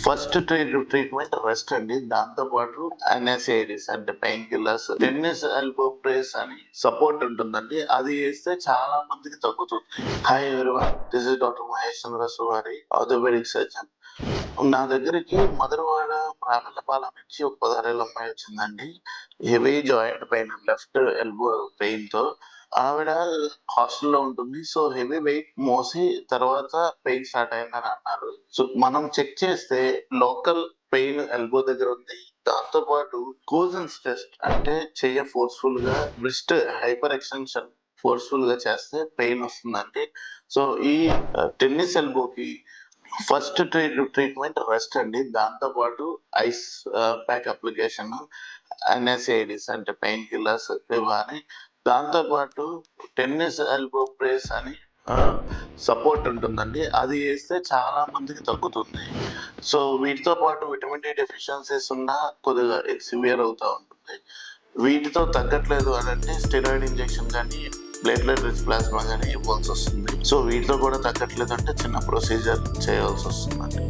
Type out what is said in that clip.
First treatment rest అండి. దాంతో పాటు ఎన్ఎస్ఏడిస్ అంటే painkillers, tennis elbow brace అని సపోర్ట్ ఉంటుందండి. అది వేస్తే చాలా మందికి తగ్గుతుంది. Hi everyone, this is doctor Mahesh Chandra Suvari, orthopaedic surgeon. నా దగ్గరికి మధురవాడ రామల్లపాలెం నుంచి ఒక 16 అమ్మాయి వచ్చిందండి. Heavy joint pain, left elbow pain తో. ఆవిడ హాస్టల్లో ఉంటుంది. సో హెవీ వెయిట్ మోసి తర్వాత పెయిన్ స్టార్ట్ అయిందని అన్నారు. సో మనం చెక్ చేస్తే లోకల్ పెయిన్ ఎల్బో దగ్గర ఉంది. దాంతో పాటు కోజన్స్ టెస్ట్ అంటే చెయ్య ఫోర్స్ఫుల్ గా బ్రిస్ట్ హైపర్ ఎక్స్టెన్షన్ ఫోర్స్ఫుల్ గా చేస్తే పెయిన్ వస్తుందండి. సో ఈ టెన్నిస్ ఎల్బోకి ఫస్ట్ ట్రీట్మెంట్ రెస్ట్ అండి. దాంతో పాటు ఐస్ ప్యాక్ అప్లికేషన్, ఎన్ఎస్ఏడిస్ అంటే పెయిన్ కిల్లర్స్ ఇవ్వాలి. దాంతో పాటు టెన్నిస్ ఎల్బో ప్రెస్ అని సపోర్ట్ ఉంటుందండి. అది వేస్తే చాలా మందికి తగ్గుతుంది. సో వీటితో పాటు విటమిన్ డి డెఫిషియన్సీస్ ఉన్నా కొద్దిగా సివియర్ అవుతూ ఉంటుంది. వీటితో తగ్గట్లేదు అని అంటే స్టెరాయిడ్ ఇంజెక్షన్ కానీ ప్లేట్లెట్ రిచ్ ప్లాస్మా కానీ ఇవ్వాల్సి వస్తుంది. సో వీటితో కూడా తగ్గట్లేదు అంటే చిన్న ప్రొసీజర్ చేయాల్సి వస్తుందండి.